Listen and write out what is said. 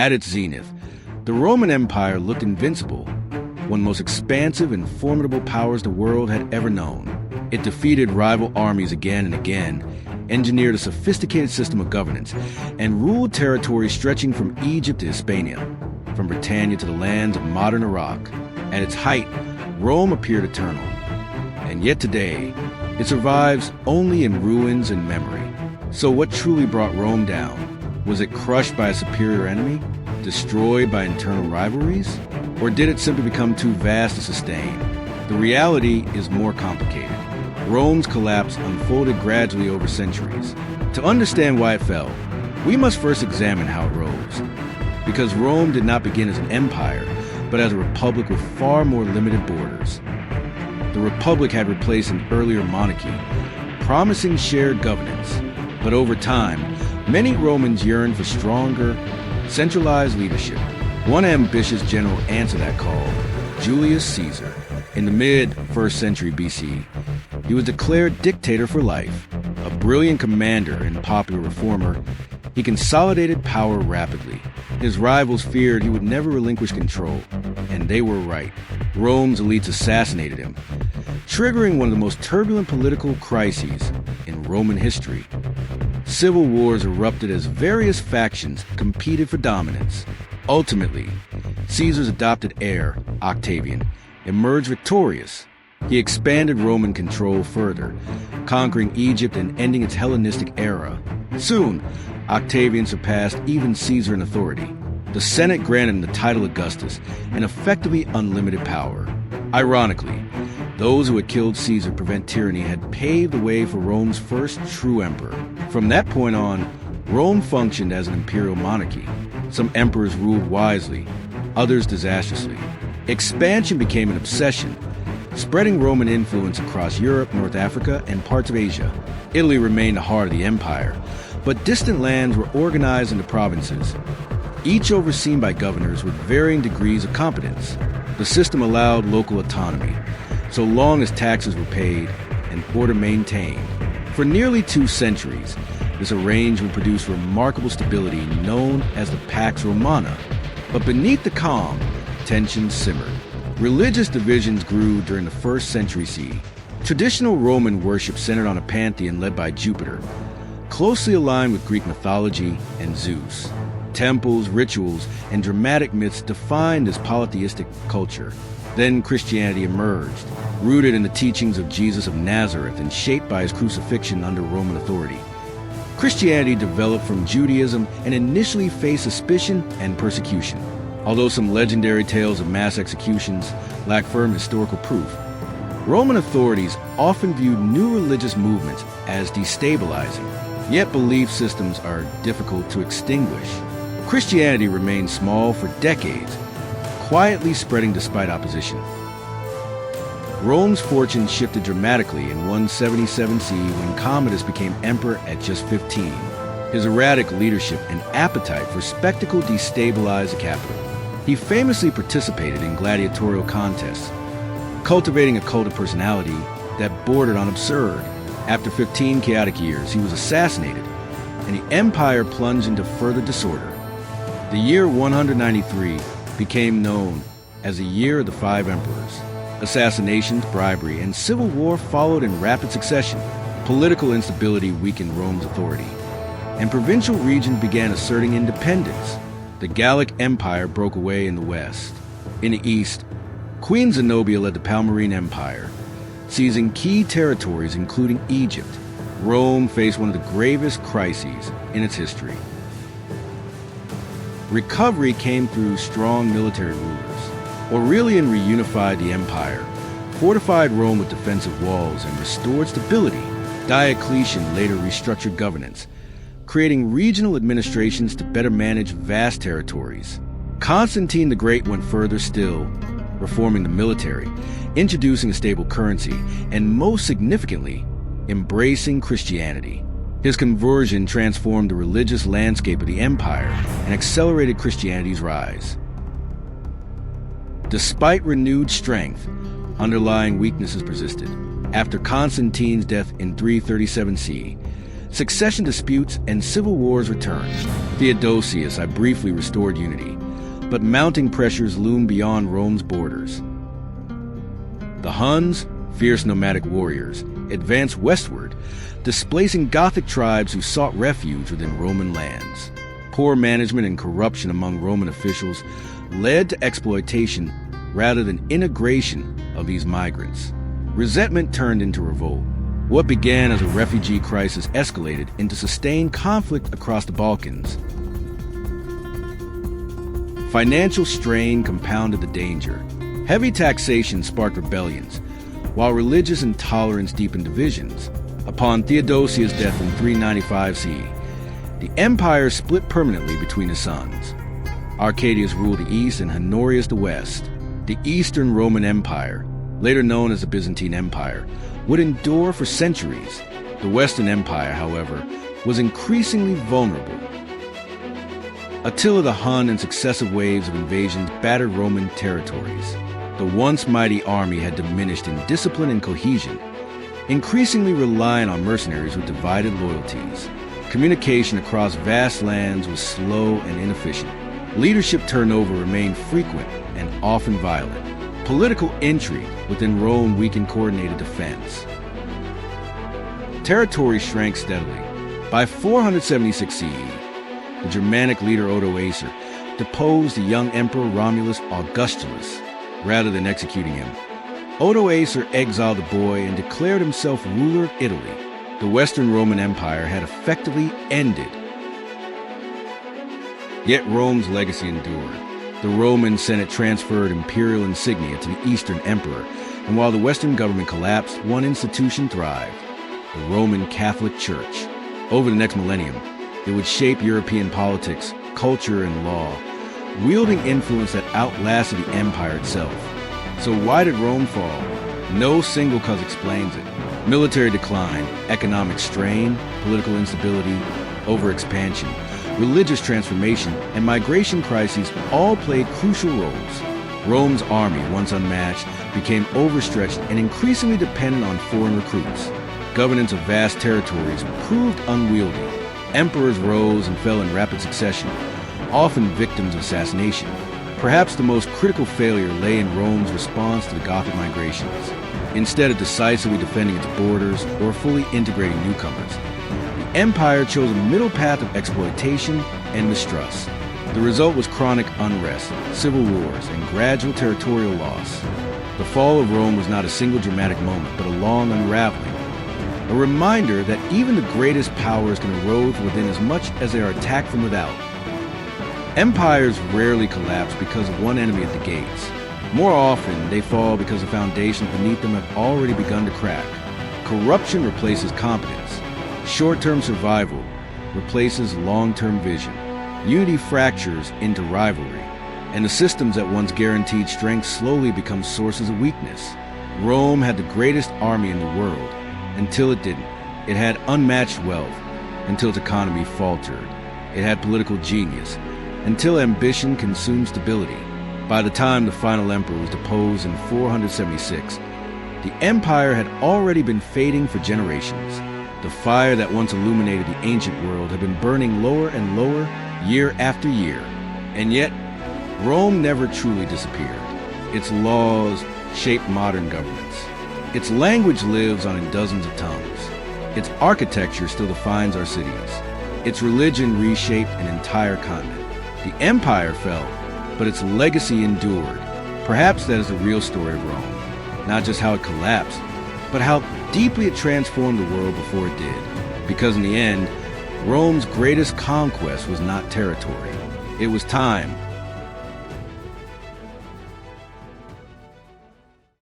At its zenith, the Roman Empire looked invincible, one of the most expansive and formidable powers the world had ever known. It defeated rival armies again and again, engineered a sophisticated system of governance, and ruled territories stretching from Egypt to Hispania, from Britannia to the lands of modern Iraq. At its height, Rome appeared eternal. And yet today, it survives only in ruins and memory. So what truly brought Rome down? Was it crushed by a superior enemy? Destroyed by internal rivalries? Or did it simply become too vast to sustain? The reality is more complicated. Rome's collapse unfolded gradually over centuries. To understand why it fell, we must first examine how it rose. Because Rome did not begin as an empire, but as a republic with far more limited borders. The republic had replaced an earlier monarchy, promising shared governance. But over time, many Romans yearned for stronger, centralized leadership. One ambitious general answered that call, Julius Caesar. In the mid-1st century BC, he was declared dictator for life. A brilliant commander and popular reformer, he consolidated power rapidly. His rivals feared he would never relinquish control, and they were right. Rome's elites assassinated him, triggering one of the most turbulent political crises in Roman history. Civil wars erupted as various factions competed for dominance. Ultimately, Caesar's adopted heir, Octavian, emerged victorious. He expanded Roman control further, conquering Egypt and ending its Hellenistic era. Soon, Octavian surpassed even Caesar in authority. The Senate granted him the title Augustus and effectively unlimited power. Ironically, those who had killed Caesar to prevent tyranny had paved the way for Rome's first true emperor. From that point on, Rome functioned as an imperial monarchy. Some emperors ruled wisely, others disastrously. Expansion became an obsession, spreading Roman influence across Europe, North Africa, and parts of Asia. Italy remained the heart of the empire, but distant lands were organized into provinces, each overseen by governors with varying degrees of competence. The system allowed local autonomy, so long as taxes were paid and order maintained. For nearly 2 centuries, this arrangement produced remarkable stability known as the Pax Romana. But beneath the calm, tensions simmered. Religious divisions grew during the 1st century CE. Traditional Roman worship centered on a pantheon led by Jupiter, closely aligned with Greek mythology and Zeus. Temples, rituals, and dramatic myths defined this polytheistic culture. Then Christianity emerged, rooted in the teachings of Jesus of Nazareth and shaped by his crucifixion under Roman authority. Christianity developed from Judaism and initially faced suspicion and persecution. Although some legendary tales of mass executions lack firm historical proof, Roman authorities often viewed new religious movements as destabilizing. Yet belief systems are difficult to extinguish. Christianity remained small for decades, quietly spreading despite opposition. Rome's fortune shifted dramatically in 177 CE when Commodus became emperor at just 15. His erratic leadership and appetite for spectacle destabilized the capital. He famously participated in gladiatorial contests, cultivating a cult of personality that bordered on absurd. After 15 chaotic years, he was assassinated, and the empire plunged into further disorder. The year 193 became known as the Year of the 5 Emperors. Assassinations, bribery, and civil war followed in rapid succession. Political instability weakened Rome's authority, and provincial regions began asserting independence. The Gallic Empire broke away in the west. In the east, Queen Zenobia led the Palmyrene Empire, seizing key territories including Egypt. Rome faced one of the gravest crises in its history. Recovery came through strong military rulers. Aurelian reunified the empire, fortified Rome with defensive walls, and restored stability. Diocletian later restructured governance, creating regional administrations to better manage vast territories. Constantine the Great went further still, reforming the military, introducing a stable currency, and most significantly, embracing Christianity. His conversion transformed the religious landscape of the empire and accelerated Christianity's rise. Despite renewed strength, underlying weaknesses persisted. After Constantine's death in 337 CE, Succession disputes and civil wars returned. Theodosius I briefly restored unity, but mounting pressures loomed beyond Rome's borders. The Huns, fierce nomadic warriors, advanced westward, displacing Gothic tribes who sought refuge within Roman lands. Poor management and corruption among Roman officials led to exploitation rather than integration of these migrants. Resentment turned into revolt. What began as a refugee crisis escalated into sustained conflict across the Balkans. Financial strain compounded the danger. Heavy taxation sparked rebellions, while religious intolerance deepened divisions. Upon Theodosius' death in 395 CE, the empire split permanently between his sons. Arcadius ruled the east and Honorius the west. The Eastern Roman Empire, later known as the Byzantine Empire, would endure for centuries. The Western Empire, however, was increasingly vulnerable. Attila the Hun and successive waves of invasions battered Roman territories. The once mighty army had diminished in discipline and cohesion, increasingly reliant on mercenaries with divided loyalties. Communication across vast lands was slow and inefficient. Leadership turnover remained frequent and often violent. Political intrigue within Rome weakened coordinated defense. Territory shrank steadily. By 476 CE, the Germanic leader Odoacer deposed the young emperor Romulus Augustulus rather than executing him. Odoacer exiled the boy and declared himself ruler of Italy. The Western Roman Empire had effectively ended. Yet Rome's legacy endured. The Roman Senate transferred imperial insignia to the Eastern Emperor, and while the Western government collapsed, one institution thrived: the Roman Catholic Church. Over the next millennium, it would shape European politics, culture, and law, wielding influence that outlasted the empire itself. So why did Rome fall? No single cause explains it. Military decline, economic strain, political instability, overexpansion, religious transformation, and migration crises all played crucial roles. Rome's army, once unmatched, became overstretched and increasingly dependent on foreign recruits. Governance of vast territories proved unwieldy. Emperors rose and fell in rapid succession, often victims of assassination. Perhaps the most critical failure lay in Rome's response to the Gothic migrations. Instead of decisively defending its borders or fully integrating newcomers, the empire chose a middle path of exploitation and mistrust. The result was chronic unrest, civil wars, and gradual territorial loss. The fall of Rome was not a single dramatic moment, but a long unraveling. A reminder that even the greatest powers can erode from within as much as they are attacked from without. Empires rarely collapse because of one enemy at the gates. More often, they fall because the foundations beneath them have already begun to crack. Corruption replaces competence. Short-term survival replaces long-term vision. Unity fractures into rivalry, and the systems that once guaranteed strength slowly become sources of weakness. Rome had the greatest army in the world, until it didn't. It had unmatched wealth, until its economy faltered. It had political genius, until ambition consumed stability. By the time the final emperor was deposed in 476, the empire had already been fading for generations. The fire that once illuminated the ancient world had been burning lower and lower year after year. And yet, Rome never truly disappeared. Its laws shaped modern governments. Its language lives on in dozens of tongues. Its architecture still defines our cities. Its religion reshaped an entire continent. The empire fell, but its legacy endured. Perhaps that is the real story of Rome. Not just how it collapsed, but how deeply it transformed the world before it did. Because in the end, Rome's greatest conquest was not territory. It was time.